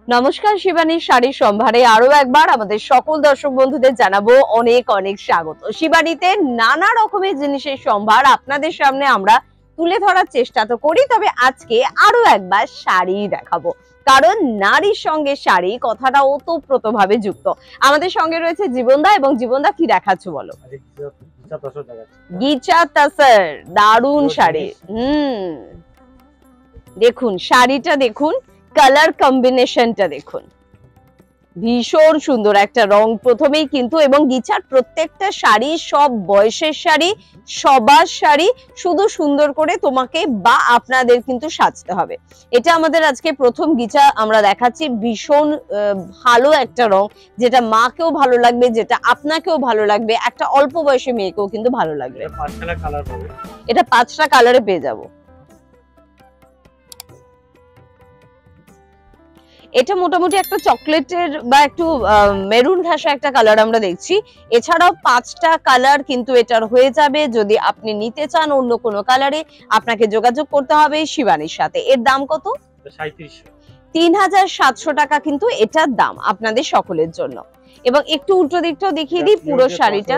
নমস্কার, শিবানীর শাড়ির সম্ভারে আরো একবার আমাদের সকল দর্শক বন্ধুদের জানাবো অনেক অনেক স্বাগত। শিবানীতে নানা রকমের জিনিসের সম্ভার আপনাদের সামনে আমরা তুলে ধরার চেষ্টা তো করি, তবে আজকে আরো একবার শাড়ি দেখাবো, কারণ নারীর সঙ্গে শাড়ি কথাটা ওতপ্রোতভাবে যুক্ত। আমাদের সঙ্গে রয়েছে জীবনদা, এবং জীবনদা কি দেখাচ্ছ বলো? গিচা তাসর, দারুণ শাড়ি। দেখুন শাড়িটা, দেখুন কালার কম্বিনেশনটা, দেখুন ভীষণ সুন্দর একটা রং প্রথমেই কিন্তু, এবং গিচার প্রত্যেকটা শাড়ি সব বয়সের শাড়ি, সবার শাড়ি, শুধু সুন্দর করে তোমাকে বা আপনাদের কিন্তু সাজতে হবে। এটা আমাদের আজকে প্রথম গিচা আমরা দেখাচ্ছি। ভীষণ ভালো একটা রং, যেটা মাকেও ভালো লাগবে, যেটা আপনাকেও ভালো লাগবে, একটা অল্প বয়সী মেয়েকেও কিন্তু ভালো লাগবে। এটা 5টা কালারে পেয়ে যাবো। এটা মোটামুটি একটা চকলেটের বা একটু মেরুন ঘাসা একটা কালার আমরা দেখছি। এছাড়াও 5টা কালার কিন্তু এটার হয়ে যাবে। যদি আপনি নিতে চান অন্য কোনো কালারে, আপনাকে যোগাযোগ করতে হবে শিবানীর সাথে। এর দাম কত? 3700 টাকা কিন্তু এটার দাম আপনাদের সকলের জন্য। এবং একটু উল্টো দিকটাও দেখিয়ে দিই পুরো শাড়িটা।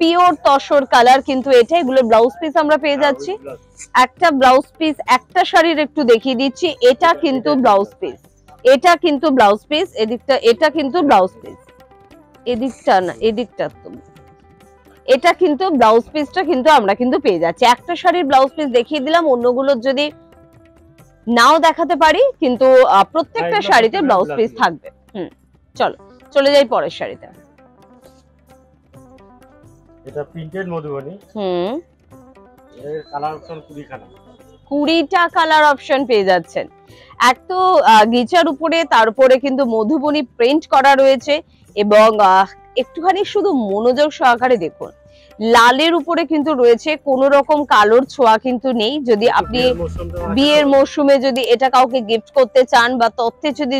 পিওর তসর কালার কিন্তু এটা। এগুলো ব্লাউজ পিস আমরা পেয়ে যাচ্ছি। একটা ব্লাউজ পিস, একটা শাড়ির একটু দেখিয়ে দিচ্ছি। এটা কিন্তু ব্লাউজ পিস, এটা কিন্তু ব্লাউজ পিস, এদিকটা এটা কিন্তু ব্লাউজ পিস, এদিকটা না এদিকটা তো, এটা কিন্তু ব্লাউজ পিসটা কিন্তু আমরা কিন্তু পেয়ে যাচ্ছি। একটা শাড়ির ব্লাউজ পিস দেখিয়ে দিলাম, অন্যগুলো যদি নাও দেখাতে পারি, কিন্তু প্রত্যেকটা শাড়িতে ব্লাউজ পিস থাকবে। চলো চলে যাই পরের শাড়িতে। এটা প্রিন্টেড মধুবনী। এর কালার অপশন 20টা কালার অপশন পেয়ে যাচ্ছেন। এক তো গিচার উপরে, তার উপরে কিন্তু মধুবনী প্রিন্ট করা রয়েছে, এবং একটুখানি শুধু মনোযোগ সহকারে দেখুন, লালের উপরে কিন্তু রয়েছে, কোন রকম কালোর ছোঁয়া কিন্তু নেই। যদি আপনি বিয়ের মৌসুমে যদি এটা কাউকে গিফট করতে চান, বা তথ্যে যদি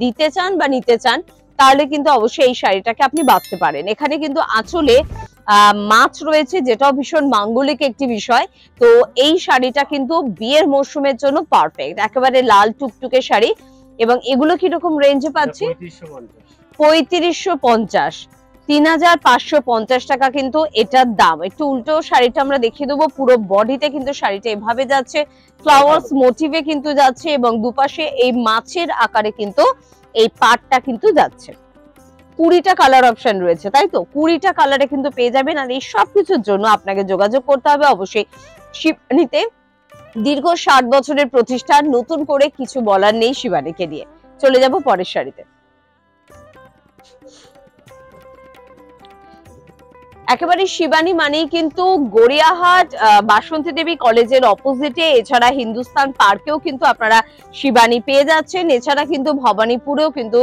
দিতে চান বা নিতে চান, তাহলে কিন্তু অবশ্যই এই শাড়িটাকে আপনি বাঁধতে পারেন। এখানে কিন্তু আঁচলে মাছ রয়েছে, যেটাও ভীষণ মাঙ্গলিক একটি বিষয়। তো এই শাড়িটা কিন্তু বিয়ের মৌসুমের জন্য পারফেক্ট, একেবারে লাল টুকটুকে শাড়ি। এবং এগুলো কিরকম রেঞ্জে পাচ্ছি? 3550, 3550 টাকা কিন্তু এটার দাম। একটু উল্টো শাড়িটা আমরা দেখিয়ে দেবো। পুরো বডিতে কিন্তু শাড়িটা এভাবে যাচ্ছে, ফ্লাওয়ার্স মোটিভে কিন্তু যাচ্ছে, এবং দুপাশে এই মাছের আকারে কিন্তু এই পাটটা কিন্তু যাচ্ছে। 20টা কালার অপশন রয়েছে, তাই তো? 20টা কালারে কিন্তু পেয়ে যাবেন। আর এই সবকিছুর জন্য আপনাকে যোগাযোগ করতে হবে অবশ্যই শিবানীতে। দীর্ঘ 60 বছরের প্রতিষ্ঠান, নতুন করে কিছু বলার নেই শিবানীকে নিয়ে। চলে যাব পরের শাড়িতে। একেবারে শিবানী মানেই কিন্তু গড়িয়াহাট বাসন্তী দেবী কলেজের অপোজিটে, এছাড়া হিন্দুস্তান পার্কেও কিন্তু আপনারা শিবানী পেয়ে যাচ্ছেন। এছাড়া কিন্তু ভবানীপুরেও কিন্তু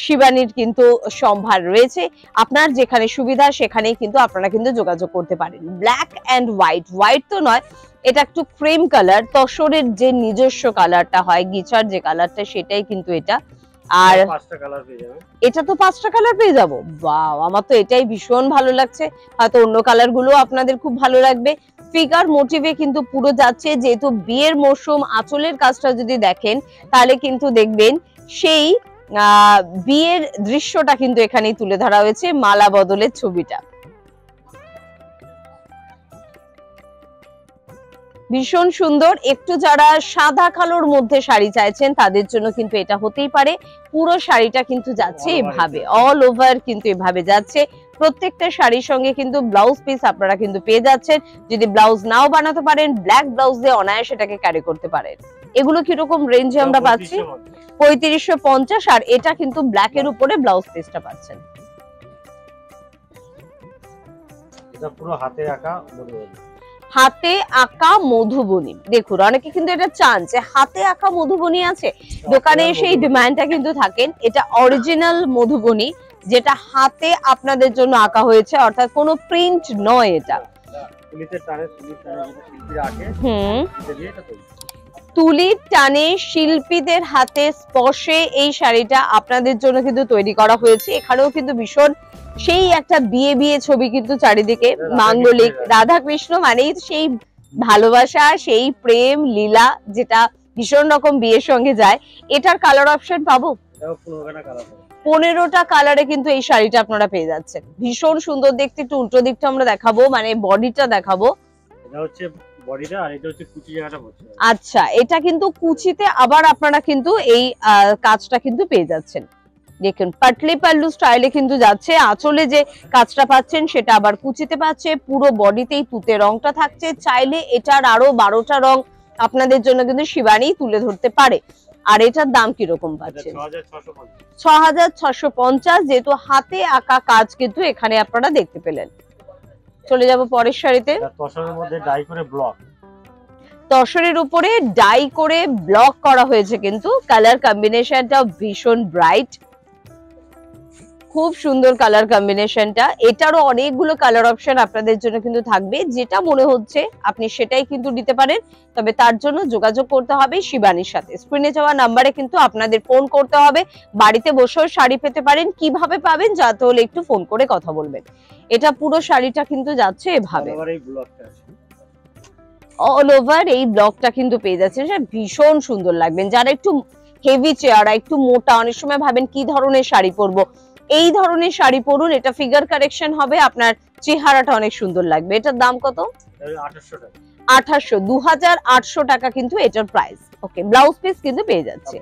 শিবানীর কিন্তু সম্ভার রয়েছে। আপনার যেখানে সুবিধা সেখানেই কিন্তু আপনারা কিন্তু যোগাযোগ করতে পারেন। ব্ল্যাক অ্যান্ড হোয়াইট, হোয়াইট তো নয়, এটা একটু ক্রিম কালার, তসরের যে নিজস্ব কালারটা হয়, গিচার যে কালারটা, সেটাই কিন্তু এটা। আর এটা তো 5টা কালার পেয়ে যাবো। ওয়াও, আমার তো এটাই ভীষণ ভালো লাগছে। হয়তো অন্য কালার গুলো আপনাদের খুব ভালো লাগবে। ফিগার মোটিভে কিন্তু পুরো যাচ্ছে, যেহেতু বিয়ের মৌসুম। আঁচলের কাজটা যদি দেখেন, তাহলে কিন্তু দেখবেন সেই বিয়ের দৃশ্যটা কিন্তু এখানেই তুলে ধরা হয়েছে, মালা বদলের ছবিটা। ভীষণ সুন্দর। একটু যারা সাদা কালোর মধ্যে শাড়ি চাইছেন, তাদের জন্য কিন্তু এটা হতেই পারে। পুরো শাড়িটা কিন্তু যাচ্ছে এভাবে, অল ওভার কিন্তু এভাবে যাচ্ছে। প্রত্যেকটা শাড়ির সঙ্গে কিন্তু ব্লাউজ পিস আপনারা কিন্তু পেয়ে যাচ্ছেন। যদি ব্লাউজ নাও বানাতে পারেন, ব্ল্যাক ব্লাউজ দিয়ে অনায়াসে এটাকে ক্যারি করতে পারেন। এগুলো কিরকম রেঞ্জে আমরা পাচ্ছি? 3550। আর এটা কিন্তু ব্ল্যাকের উপরে ব্লাউজ পিসটা পাচ্ছেন। এটা পুরো হাতে আঁকা মধুবনী, হাতে আঁকা মধুবনী। দেখুন, অনেকে কিন্তু এটা চান যে হাতে আঁকা মধুবনী আছে, দোকানে এসে এই ডিমান্ডটা কিন্তু থাকেন। এটা অরিজিনাল মধুবনী, যেটা হাতে আপনাদের জন্য আঁকা হয়েছে, অর্থাৎ কোনো প্রিন্ট নয়। এটা তুলির টানে শিল্পীদের হাতে স্পর্শে এই শাড়িটা আপনাদের জন্য কিন্তু তৈরি করা হয়েছে। এখানেও কিন্তু ভীষণ সেই একটা বিয়ে বিয়ে ছবি কিন্তু চারিদিকে, মাঙ্গলিক। রাধা কৃষ্ণ মানেই সেই ভালোবাসা, সেই প্রেম লীলা, যেটা ভীষণ রকম বিয়ের সঙ্গে যায়। এটার কালার অপশন পাবো? এটাও 15খানা কালার হবে। 15টা কালারে কিন্তু এই শাড়িটা আপনারা পেয়ে যাচ্ছেন। ভীষণ সুন্দর দেখতে। একটু উল্টো দিকটা আমরা দেখাবো, মানে বডিটা দেখাবো। এটা হচ্ছে বডিটা, আর এটা হচ্ছে কুচি জায়গাটা পড়ছে। আচ্ছা, এটা কিন্তু কুচিতে আবার আপনারা কিন্তু এই কাজটা কিন্তু পেয়ে যাচ্ছেন। দেখুন পাটলি পাল্লু স্টাইলে কিন্তু যাচ্ছে। আঁচলে যে কাজটা পাচ্ছেন সেটা আবার কুচিতে পাচ্ছে। পুরো বডিতেই তুতে রংটা থাকছে। চাইলে এটার আরো 12টা রং আপনাদের জন্য কিন্তু শিবানী তুলে ধরতে পারে। আর এটার দাম কিরকম পাচ্ছেন? 6650, যেহেতু হাতে আঁকা কাজ কিন্তু এখানে আপনারা দেখতে পেলেন। চলে যাব পরের শাড়িতে। তসরের মধ্যে ডাই করে ব্লক, তসরের উপরে ডাই করে ব্লক করা হয়েছে, কিন্তু কালার কম্বিনেশনটা ভীষণ ব্রাইট, খুব সুন্দর কালার কম্বিনেশনটা। এটারও অনেকগুলো কালার অপশন আপনাদের জন্য কিন্তু থাকবে, যেটা মনে হচ্ছে আপনি সেটাই কিন্তু নিতে পারেন। তবে তার জন্য যোগাযোগ করতে হবে শিবানীর সাথে। স্ক্রিনে যাওয়া নাম্বারে কিন্তু আপনাদের ফোন করতে হবে। বাড়িতে বসেও শাড়ি পেতে পারেন। কিভাবে পাবেন জানতে হলে একটু ফোন করে কথা বলবেন। এটা পুরো শাড়িটা কিন্তু যাচ্ছে এভাবে, অল ওভার এই ব্লকটা কিন্তু পেয়ে যাচ্ছে। এটা ভীষণ সুন্দর লাগবেন। যারা একটু হেভি চেহারা, একটু মোটা, অনেক সময় ভাবেন কি ধরনের শাড়ি পরবো, এই ধরনের শাড়ি পরুন। এটা ফিগার কারেকশন হবে, আপনার চেহারাটা অনেক সুন্দর লাগবে। এটার দাম কত? 2800 টাকা। 2800, 2800 টাকা কিন্তু এটার প্রাইস। ওকে, ব্লাউজ পিস কিন্তু পেয়ে যাচ্ছে।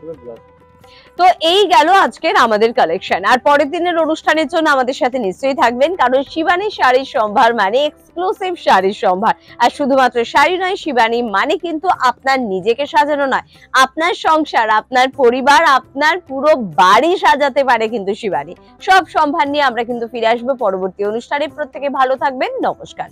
তো এই গেল আজকের আমাদের কালেকশন। আর পরের দিনের অনুষ্ঠানের জন্য আমাদের সাথে নিশ্চয়ই থাকবেন, কারণ শিবানী শাড়ির সম্ভার মানে এক্সক্লুসিভ শাড়ির সম্ভার। আর শুধুমাত্র শাড়ি নয়, শিবানী মানে কিন্তু আপনার নিজেকে সাজানো নয়, আপনার সংসার, আপনার পরিবার, আপনার পুরো বাড়ি সাজাতে পারে কিন্তু শিবানী। সব সম্ভার নিয়ে আমরা কিন্তু ফিরে আসবো পরবর্তী অনুষ্ঠানে। প্রত্যেকে ভালো থাকবেন। নমস্কার।